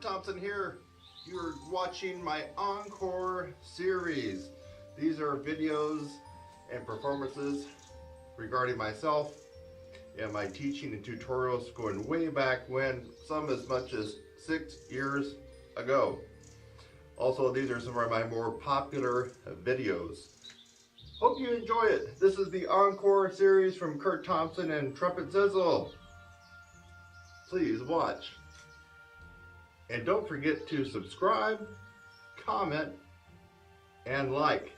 Thompson here. You're watching my Encore series. These are videos and performances regarding myself and my teaching and tutorials going way back when, some as much as 6 years ago. Also, these are some of my more popular videos. Hope you enjoy it. This is the Encore series from Thompson and Trumpet Sizzle. Please watch. And don't forget to subscribe, comment, and like.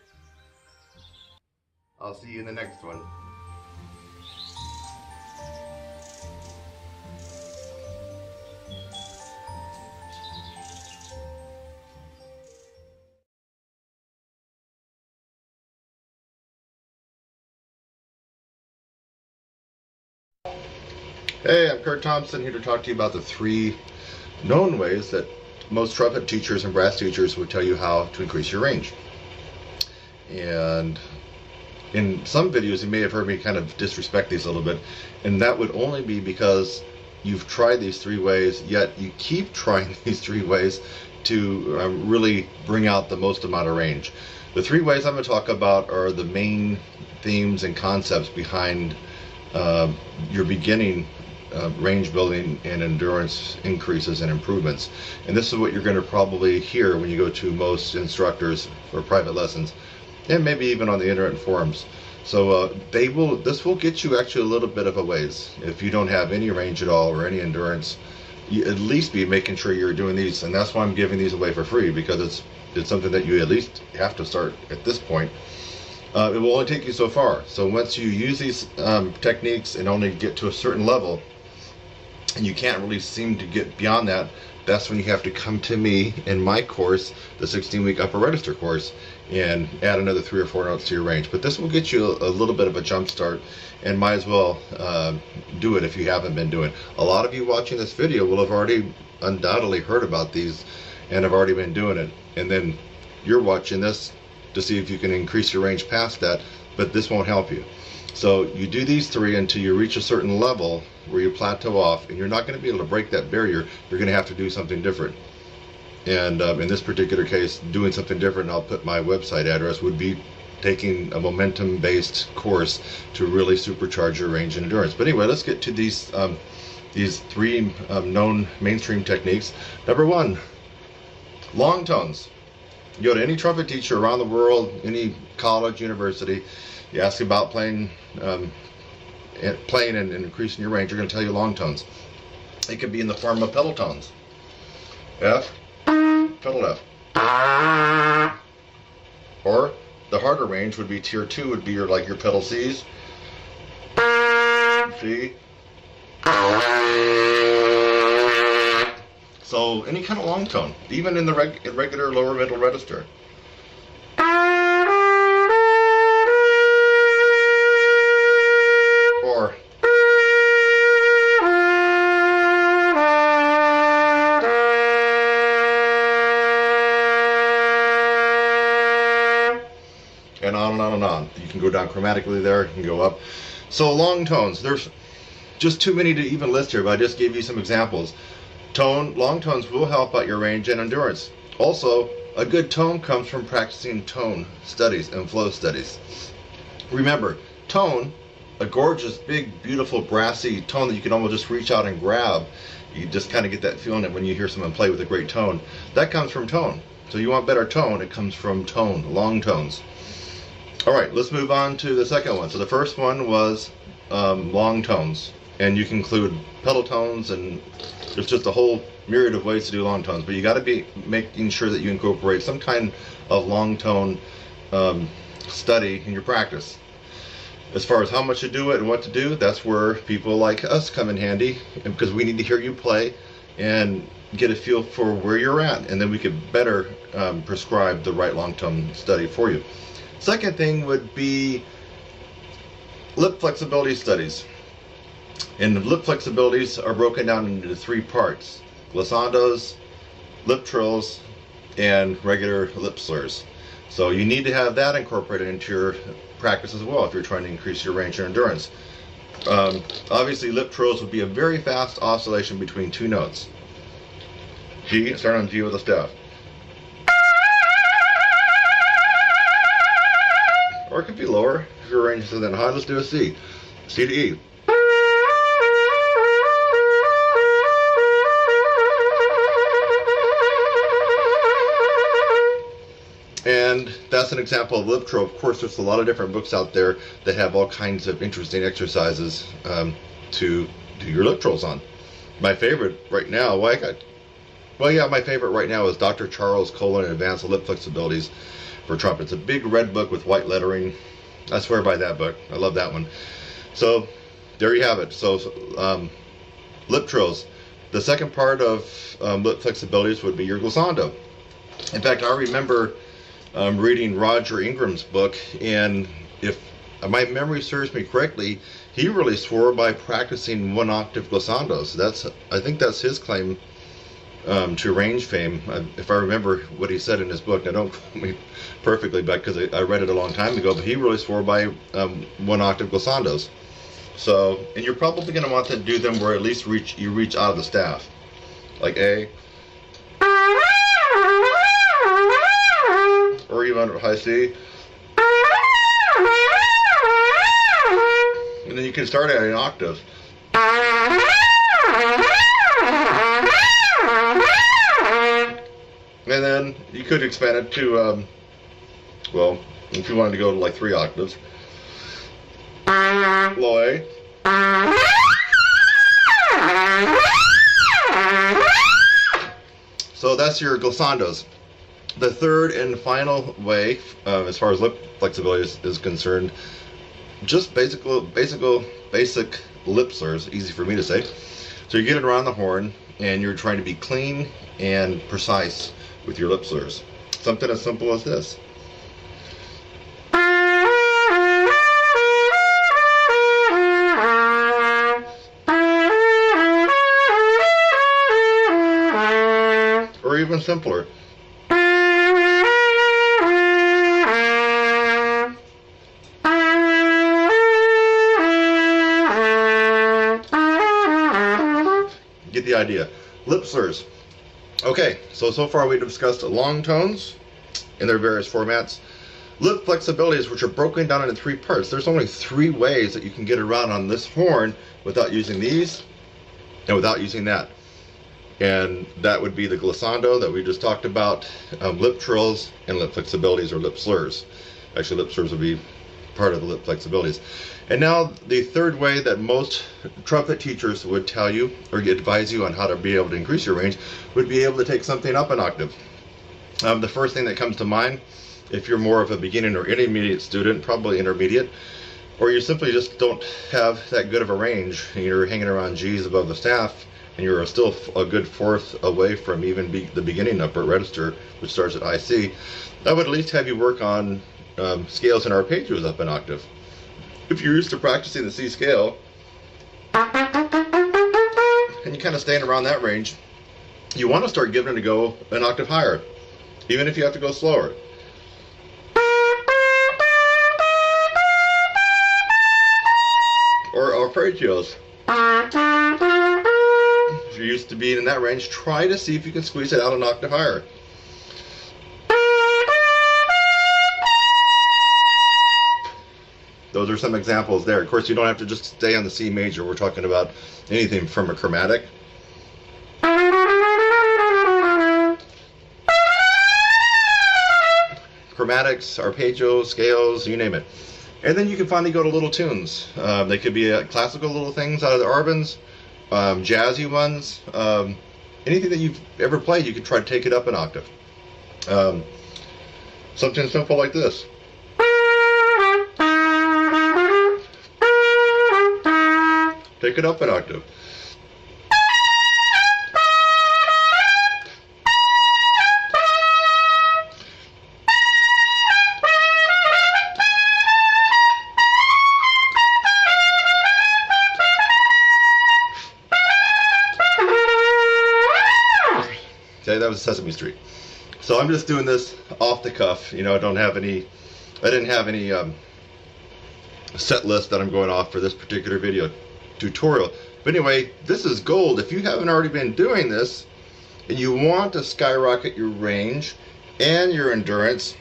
I'll see you in the next one. Hey, I'm Thompson here to talk to you about the 3 known ways that most trumpet teachers and brass teachers would tell you how to increase your range. And in some videos you may have heard me kind of disrespect these a little bit, and that would only be because you've tried these 3 ways, yet you keep trying these 3 ways to really bring out the most amount of range. The 3 ways I'm going to talk about are the main themes and concepts behind your beginning range building and endurance increases and improvements. And this is what you're going to probably hear when you go to most instructors for private lessons, and maybe even on the internet forums. So this will get you actually a little bit of a ways. If you don't have any range at all or any endurance, you at least be making sure you're doing these. And that's why I'm giving these away for free, because it's something that you at least have to start at this point. It will only take you so far. So once you use these techniques and only get to a certain level, and you can't really seem to get beyond that, that's when you have to come to me in my course, the 16-week upper register course, and add another 3 or 4 notes to your range. But this will get you a little bit of a jump start, and might as well do it if you haven't been doing it. A lot of you watching this video will have already undoubtedly heard about these and have already been doing it, and then you're watching this to see if you can increase your range past that, but this won't help you. So you do these 3 until you reach a certain level where you plateau off, and you're not going to be able to break that barrier. You're going to have to do something different. And in this particular case, doing something different, I'll put my website address, would be taking a momentum-based course to really supercharge your range and endurance. But anyway, let's get to these 3 known mainstream techniques. Number 1, long tones. You go to any trumpet teacher around the world, any college, university, you ask about playing and increasing your range, they're going to tell you long tones. It could be in the form of pedal tones. F, pedal F. Or the harder range would be tier 2, would be your pedal Cs. C. So any kind of long tone, even in the regular lower middle register. Or and on and on and on. You can go down chromatically there, you can go up. So long tones, there's just too many to even list here, but I just gave you some examples. Long tones will help out your range and endurance. Also, a good tone comes from practicing tone studies and flow studies. Remember, tone, a gorgeous, big, beautiful, brassy tone that you can almost just reach out and grab. You just kind of get that feeling that when you hear someone play with a great tone, that comes from tone. So you want better tone, it comes from tone, long tones. Alright, let's move on to the second one. So the first one was long tones. And you can include pedal tones, and there's just a whole myriad of ways to do long tones, but you got to be making sure that you incorporate some kind of long tone study in your practice. As far as how much to do it and what to do, that's where people like us come in handy, because we need to hear you play and get a feel for where you're at, and then we could better prescribe the right long tone study for you. Second thing would be lip flexibility studies. And lip flexibilities are broken down into 3 parts: glissandos, lip trills, and regular lip slurs. So you need to have that incorporated into your practice as well if you're trying to increase your range and endurance. Obviously, lip trills would be a very fast oscillation between 2 notes. G, start on G with a staff. Or it could be lower if your range isn't that high. Let's do a C. C to E. And that's an example of lip trill. Of course, there's a lot of different books out there that have all kinds of interesting exercises to do your lip trills on. My favorite right now, my favorite right now is Dr. Charles Colon Advanced Lip Flexibilities for Trumpet. It's a big red book with white lettering. I swear by that book. I love that one. So there you have it. So lip trills. The second part of lip flexibilities would be your glissando. In fact, I remember reading Roger Ingram's book, and if my memory serves me correctly, he really swore by practicing 1-octave glissandos. I think that's his claim to range fame, if I remember what he said in his book. Now, don't quote me perfectly back because I read it a long time ago, but he really swore by 1-octave glissandos. So, and you're probably going to want to do them where at least you reach out of the staff, like A, or even high C. And then you can start at an octave. And then you could expand it to, well, if you wanted to go to like 3 octaves. Low A. So that's your glissandos. The third and final way, as far as lip flexibility is concerned, just basic lip slurs, easy for me to say. So you get it around the horn, and you're trying to be clean and precise with your lip slurs. Something as simple as this. Or even simpler. Get the idea. Lip slurs. Okay, so far we've discussed long tones in their various formats. Lip flexibilities, which are broken down into 3 parts. There's only 3 ways that you can get around on this horn without using these and without using that. And that would be the glissando that we just talked about, lip trills, and lip flexibilities or lip slurs. Actually, lip slurs would be part of the lip flexibilities. And now the third way that most trumpet teachers would tell you or advise you on how to be able to increase your range would be able to take something up an octave. The first thing that comes to mind, if you're more of a beginning or intermediate student, probably intermediate, or you simply just don't have that good of a range, and you're hanging around G's above the staff, and you're still a good 4th away from even the beginning upper register, which starts at high C, I would at least have you work on scales and arpeggios up an octave. If you're used to practicing the C scale, and you kind of staying around that range, you want to start giving it a go an octave higher, even if you have to go slower. Or arpeggios. If you're used to being in that range, try to see if you can squeeze it out an octave higher. Those are some examples there. Of course, you don't have to just stay on the C major. We're talking about anything from a chromatic, chromatics, arpeggios, scales, you name it. And then you can finally go to little tunes. They could be classical little things out of the Arbans, jazzy ones, anything that you've ever played, you can try to take it up an octave. Something simple like this. Take it up an octave. Okay, that was Sesame Street. So I'm just doing this off the cuff. You know, I didn't have any set list that I'm going off for this particular video tutorial. But anyway, this is gold. If you haven't already been doing this, and you want to skyrocket your range and your endurance,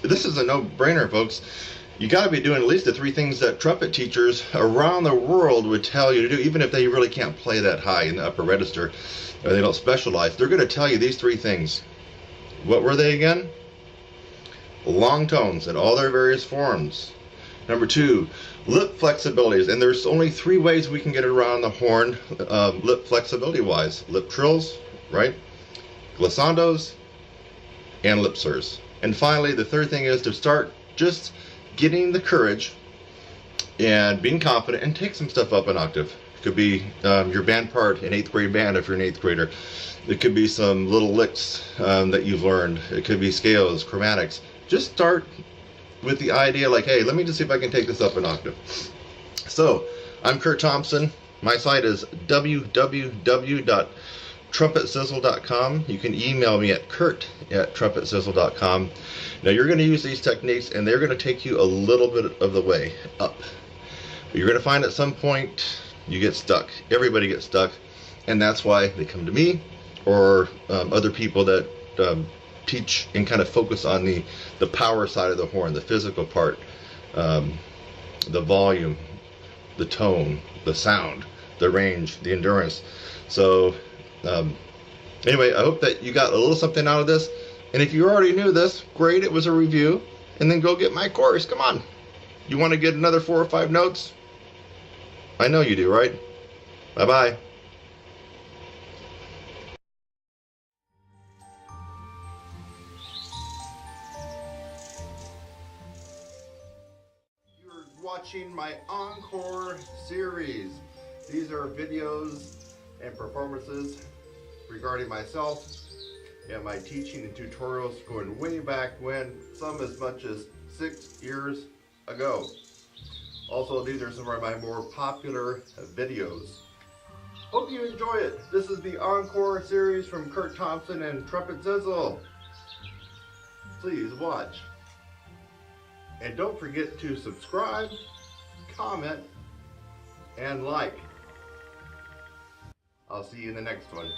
this is a no-brainer, folks. You got to be doing at least the 3 things that trumpet teachers around the world would tell you to do, even if they really can't play that high in the upper register, or they don't specialize. They're going to tell you these 3 things. What were they again? Long tones in all their various forms. Number 2, lip flexibilities, and there's only 3 ways we can get around the horn lip flexibility wise. Lip trills, right? Glissandos, and lip slurs. And finally, the 3rd thing is to start just getting the courage and being confident and take some stuff up an octave. It could be your band part in 8th grade band if you're an 8th grader. It could be some little licks that you've learned. It could be scales, chromatics. Just start with the idea like, hey, let me just see if I can take this up an octave. So, I'm Kurt Thompson. My site is www.trumpetsizzle.com. You can email me at kurt@trumpetsizzle.com. Now, you're going to use these techniques, and they're going to take you a little bit of the way up. But you're going to find at some point you get stuck. Everybody gets stuck, and that's why they come to me or other people that teach and kind of focus on the power side of the horn, the physical part, the volume, the tone, the sound, the range, the endurance. So anyway, I hope that you got a little something out of this. And if you already knew this, great, it was a review. And then go get my course. Come on. You want to get another 4 or 5 notes? I know you do, right? Bye-bye. You're watching my ENCORE series. These are videos and performances regarding myself and my teaching and tutorials going way back when, some as much as 6 years ago. Also, these are some of my more popular videos. Hope you enjoy it. This is the ENCORE series from Kurt Thompson and Trumpet Sizzle. Please watch. And don't forget to subscribe, comment, and like. I'll see you in the next one.